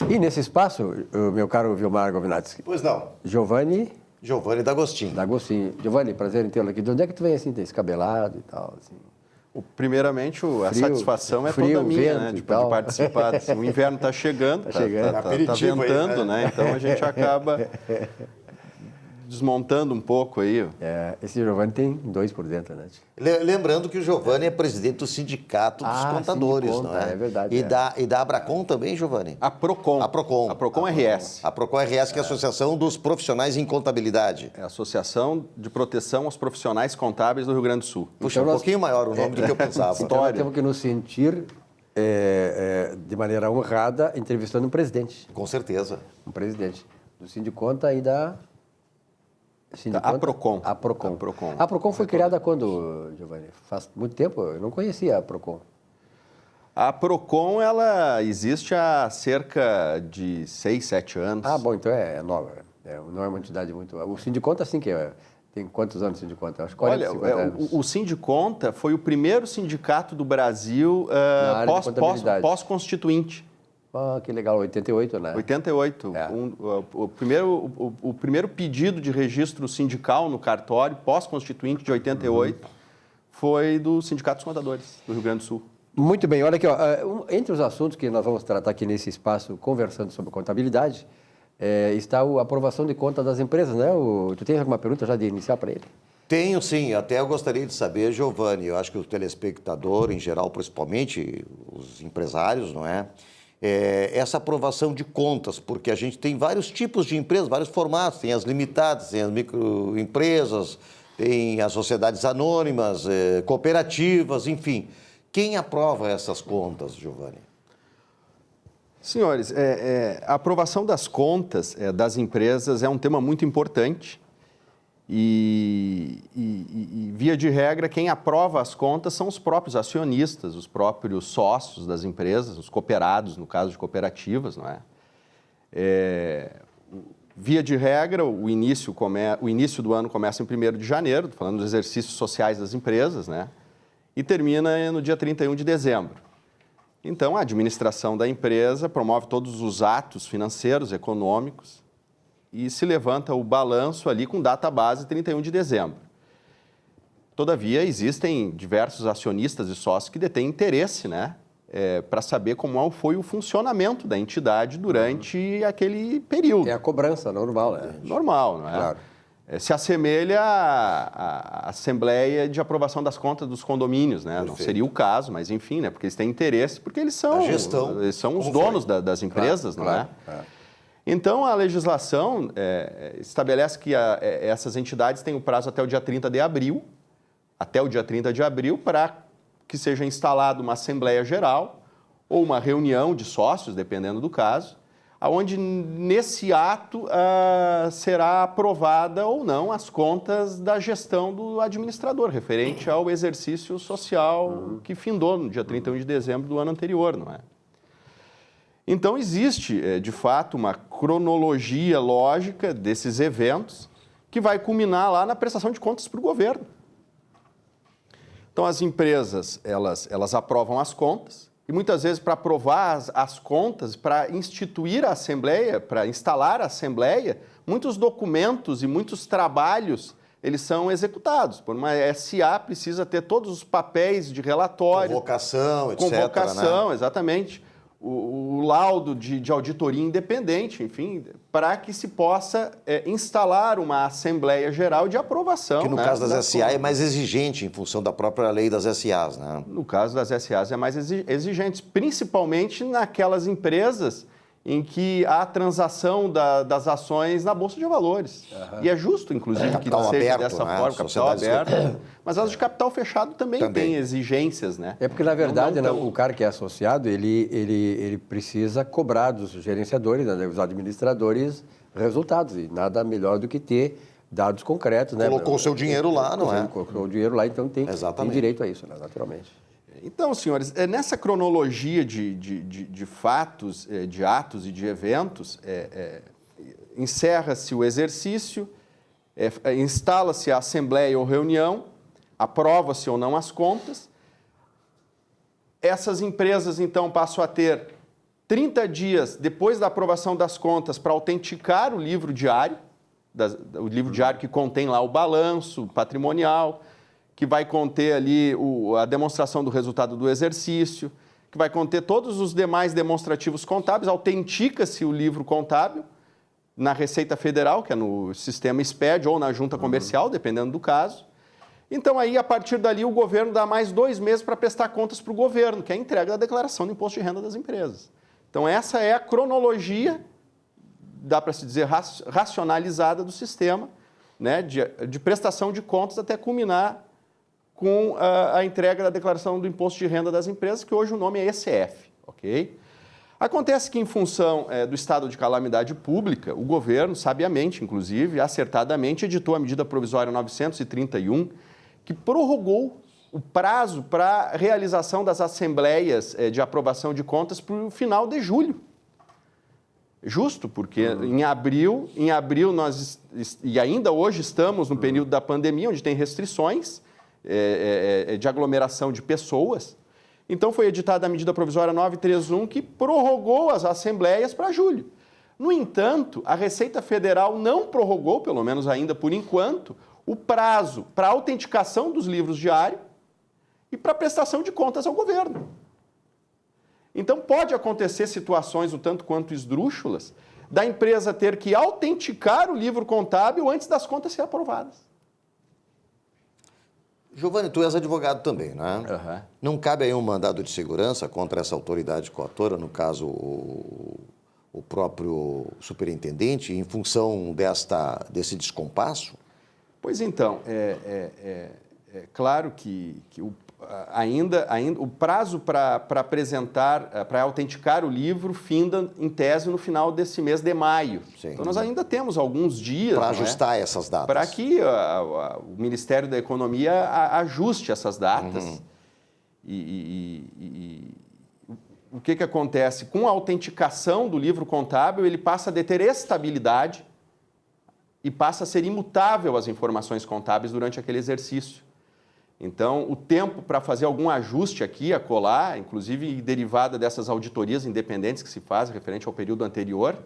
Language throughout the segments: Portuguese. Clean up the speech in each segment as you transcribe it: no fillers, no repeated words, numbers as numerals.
E nesse espaço, o meu caro Vilmar Govinatsky, Pois não. Giovanni D'Agostini. Giovanni, prazer em tê-lo aqui. De onde é que tu vem assim, descabelado e tal? Assim? Primeiramente, a Frio, satisfação é frio, toda minha, vento né, e de tal. participar. O inverno está chegando, Tá chegando. tá Aperitivo aí, ventando, né? né? Então a gente acaba desmontando um pouco aí. Esse Giovanni tem 2 por dentro, né? Lembrando que o Giovanni é presidente do Sindicato dos Contadores, Sindiconta, não é? é verdade, E da Abracom também, Giovanni? A Procon. A Procon. A Procon RS. A Procon RS, que é a Associação dos Profissionais em Contabilidade. É a Associação de Proteção aos Profissionais Contábeis do Rio Grande do Sul. Puxa, Então um nós- pouquinho maior o nome do que eu pensava. Então nós temos que nos sentir de maneira honrada entrevistando um presidente. Com certeza. Um presidente do Sindiconta e da... A Procon. A Procon. A Procon. A Procon foi criada quando, Giovanni? Faz muito tempo? Eu não conhecia a Procon. A Procon, ela existe há cerca de 6, 7 anos. Ah, bom, então é nova. Não é uma entidade muito... O Sindiconta, assim, tem quantos anos o Sindiconta? Acho que 40, Olha, 50 anos. o Sindiconta foi o primeiro sindicato do Brasil Na área de contabilidade. pós-constituinte. Ah, que legal, 88, né? 88. É. O primeiro pedido de registro sindical no cartório, pós-constituinte de 88, foi do Sindicato dos Contadores do Rio Grande do Sul. Muito bem, olha aqui, ó, entre os assuntos que nós vamos tratar aqui nesse espaço, conversando sobre contabilidade, está a aprovação de conta das empresas, né? Tu tem alguma pergunta já de iniciar para ele? Tenho sim, até eu gostaria de saber, Giovanni, eu acho que o telespectador, em geral, principalmente os empresários, não é? Essa aprovação de contas, porque a gente tem vários tipos de empresas, vários formatos, tem as limitadas, tem as microempresas, tem as sociedades anônimas, cooperativas, enfim. Quem aprova essas contas, Giovanni? Senhores, a aprovação das contas das empresas é um tema muito importante e, via de regra, quem aprova as contas são os próprios acionistas, os próprios sócios das empresas, os cooperados, no caso de cooperativas, não é? Via de regra, o início do ano começa em 1º de janeiro, falando dos exercícios sociais das empresas, né? E termina no dia 31 de dezembro. Então, a administração da empresa promove todos os atos financeiros, econômicos, e se levanta o balanço ali com data base 31 de dezembro. Todavia, existem diversos acionistas e sócios que detêm interesse, né, para saber como foi o funcionamento da entidade durante aquele período. É a cobrança normal, né? Normal, não é? Claro. Se assemelha à Assembleia de Aprovação das Contas dos Condomínios, né? Não seria o caso, mas enfim, né? Porque eles têm interesse, porque eles são, eles são os donos das empresas, não é? Então, a legislação estabelece que essas entidades têm o prazo até o dia 30 de abril, para que seja instalada uma Assembleia Geral ou uma reunião de sócios, dependendo do caso, onde nesse ato será aprovada ou não as contas da gestão do administrador, referente ao exercício social que findou no dia 31 de dezembro do ano anterior, não é? Então, existe, de fato, uma cronologia lógica desses eventos que vai culminar lá na prestação de contas para o governo. Então, as empresas, elas aprovam as contas e, muitas vezes, para aprovar as contas, para instituir a Assembleia, para instalar a Assembleia, muitos documentos e muitos trabalhos, eles são executados. Por uma SA, precisa ter todos os papéis de relatório. Convocação, etc. Convocação, né? Exatamente. O laudo de auditoria independente, enfim, para que se possa instalar uma Assembleia Geral de aprovação. Que no caso das SA é mais exigente em função da própria lei das SAs, né? No caso das SAs é mais exigente, principalmente naquelas empresas em que há transação das ações na Bolsa de Valores. E é justo, inclusive, que Capital seja aberto, dessa né? forma, capital Sociedades aberto. Mas as de capital fechado também têm exigências, né? É porque, na verdade, né, o cara que é associado, ele precisa cobrar dos gerenciadores, né, dos administradores, resultados. E nada melhor do que ter dados concretos, né? Colocou o seu dinheiro lá, não é? Colocou o dinheiro lá, então tem direito a isso, né, naturalmente. Então, senhores, nessa cronologia de fatos, de atos e de eventos, encerra-se o exercício, instala-se a assembleia ou reunião, aprova-se ou não as contas. Essas empresas, então, passam a ter 30 dias depois da aprovação das contas para autenticar o livro diário, o livro diário que contém lá o balanço patrimonial, que vai conter ali a demonstração do resultado do exercício, que vai conter todos os demais demonstrativos contábeis, autentica-se o livro contábil na Receita Federal, que é no sistema SPED, ou na junta comercial, dependendo do caso. Então, aí, a partir dali, o governo dá mais 2 meses para prestar contas para o governo, que é a entrega da declaração do imposto de renda das empresas. Então, essa é a cronologia, dá para se dizer, racionalizada do sistema, né, de prestação de contas até culminar com a entrega da declaração do imposto de renda das empresas, que hoje o nome é ECF, ok? Acontece que, em função do estado de calamidade pública, o governo, sabiamente, inclusive, acertadamente, editou a medida provisória 931, que prorrogou o prazo para realização das assembleias de aprovação de contas para o final de julho. Justo, porque em abril nós, e ainda hoje estamos no período da pandemia, onde tem restrições de aglomeração de pessoas. Então, foi editada a medida provisória 931, que prorrogou as assembleias para julho. No entanto, a Receita Federal não prorrogou, pelo menos ainda por enquanto, o prazo para autenticação dos livros diários e para prestação de contas ao governo. Então, pode acontecer situações, o tanto quanto esdrúxulas, da empresa ter que autenticar o livro contábil antes das contas serem aprovadas. Giovanni, tu és advogado também, né? Uhum. Não cabe aí um mandado de segurança contra essa autoridade coatora, no caso o próprio superintendente, em função desse descompasso? Pois então, é claro que ainda o prazo para apresentar, para autenticar o livro, finda, em tese, no final desse mês de maio. Sim. Então, nós ainda temos alguns dias para ajustar essas datas. Para que o Ministério da Economia ajuste essas datas. Uhum. E o que acontece? Com a autenticação do livro contábil, ele passa a deter estabilidade e passa a ser imutável as informações contábeis durante aquele exercício. Então, o tempo para fazer algum ajuste aqui, acolá, inclusive derivada dessas auditorias independentes que se fazem referente ao período anterior,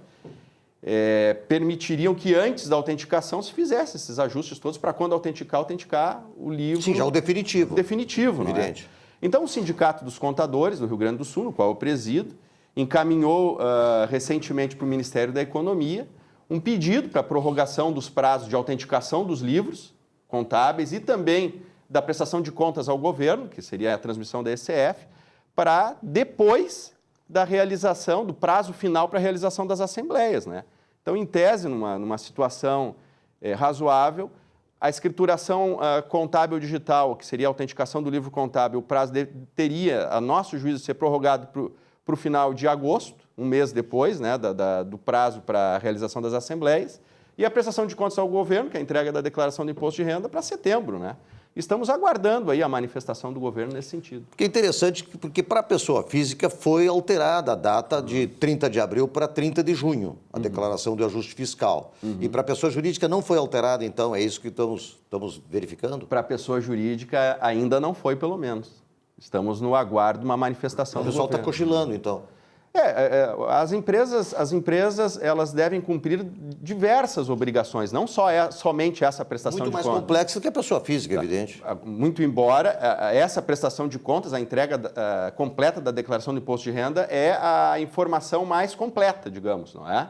permitiriam que antes da autenticação se fizesse esses ajustes todos para quando autenticar o livro. Sim, já o definitivo. Definitivo, evidente. Então, o Sindicato dos Contadores do Rio Grande do Sul, no qual eu presido, encaminhou recentemente para o Ministério da Economia um pedido para prorrogação dos prazos de autenticação dos livros contábeis e também da prestação de contas ao governo, que seria a transmissão da ECF, para depois da realização, do prazo final para a realização das assembleias, né? Então, em tese, numa situação razoável, a escrituração contábil digital, que seria a autenticação do livro contábil, o prazo teria, a nosso juízo, ser prorrogado para o final de agosto, um mês depois, né, do prazo para a realização das assembleias, e a prestação de contas ao governo, que é a entrega da declaração do imposto de renda, para setembro, né? Estamos aguardando aí a manifestação do governo nesse sentido. Porque é interessante, porque para a pessoa física foi alterada a data de 30 de abril para 30 de junho, a declaração de ajuste fiscal. E para a pessoa jurídica não foi alterada, então, é isso que estamos verificando? Para a pessoa jurídica ainda não foi, pelo menos. Estamos no aguardo de uma manifestação do governo. O pessoal está cochilando, então. As empresas elas devem cumprir diversas obrigações, não somente essa prestação de contas. Muito mais complexa que a pessoa física, evidente. Muito embora essa prestação de contas, a entrega completa da declaração do imposto de renda é a informação mais completa, digamos, não é?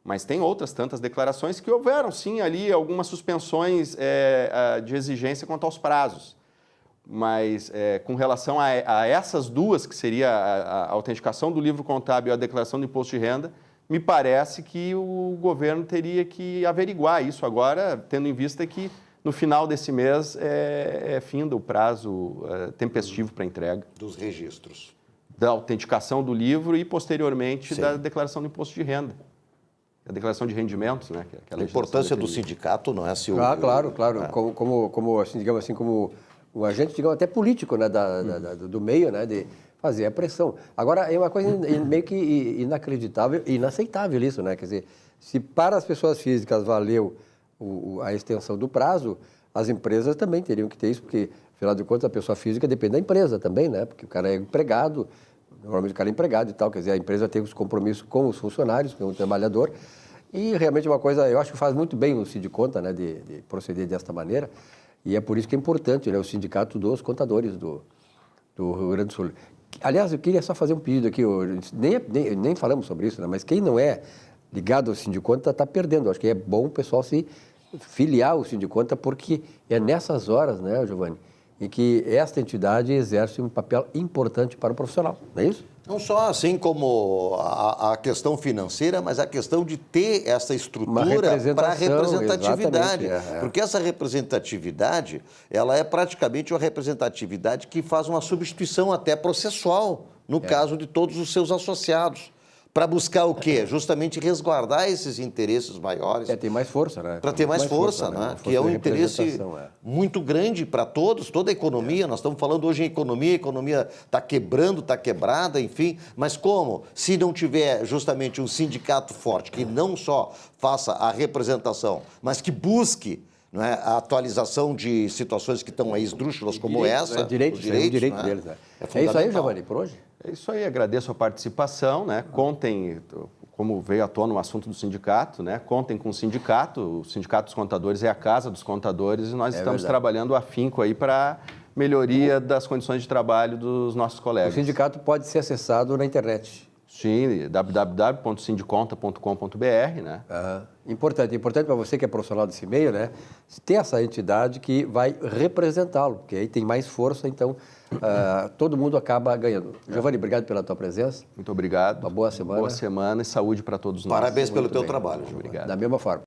Mas tem outras tantas declarações que houveram, sim, ali algumas suspensões de exigência quanto aos prazos. Mas com relação a essas duas, que seria a autenticação do livro contábil e a declaração do imposto de renda, me parece que o governo teria que averiguar isso agora, tendo em vista que no final desse mês finda o prazo tempestivo para entrega. Dos registros. Da autenticação do livro e, posteriormente, da declaração do imposto de renda. A declaração de rendimentos, né? Que a importância do sindicato, não é? Claro. Como assim, digamos assim, como o agente, digamos, até político, né, do meio, né, de fazer a pressão. Agora, é uma coisa meio que inacreditável, inaceitável isso, né? Quer dizer, se para as pessoas físicas valeu a extensão do prazo, as empresas também teriam que ter isso, porque, afinal de contas, a pessoa física depende da empresa também, né? Porque o cara é empregado, Normalmente o cara é empregado e tal, quer dizer, a empresa tem os compromissos com os funcionários, com o trabalhador, e realmente uma coisa, eu acho que faz muito bem o Sindiconta, né, de proceder desta maneira, e é por isso que é importante, né, o sindicato dos contadores do Rio Grande do Sul. Aliás, eu queria só fazer um pedido aqui, nem falamos sobre isso, né, mas quem não é ligado ao Sindiconta está perdendo. Eu acho que é bom o pessoal se filiar ao Sindiconta, porque é nessas horas, né, Giovanni, em que esta entidade exerce um papel importante para o profissional, não é isso? Não só assim como a questão financeira, mas a questão de ter essa estrutura para a representatividade. Porque essa representatividade, ela é praticamente uma representatividade que faz uma substituição até processual, no caso de todos os seus associados. Para buscar o quê? Justamente resguardar esses interesses maiores. Ter mais força, né? Para ter mais força, né? Que é um interesse muito grande para todos, toda a economia. Nós estamos falando hoje em economia, a economia está quebrando, está quebrada, enfim. Mas como? Se não tiver justamente um sindicato forte que não só faça a representação, mas que busque, não é, a atualização de situações que estão aí esdrúxulas como essa. Direito deles. Né? É isso aí, Giovanni, por hoje? É isso aí, agradeço a participação, né? Contem, como veio à tona o assunto do sindicato, né? Contem com o Sindicato dos Contadores é a casa dos contadores e nós estamos trabalhando afinco aí para melhoria das condições de trabalho dos nossos colegas. O sindicato pode ser acessado na internet. Sim, www.sindiconta.com.br, né? Importante para você que é profissional desse meio, né? Ter essa entidade que vai representá-lo, porque aí tem mais força, então todo mundo acaba ganhando. Giovanni, obrigado pela tua presença. Muito obrigado. Uma boa semana. Boa semana e saúde para todos nós. Parabéns pelo teu trabalho. Obrigado. Da mesma forma.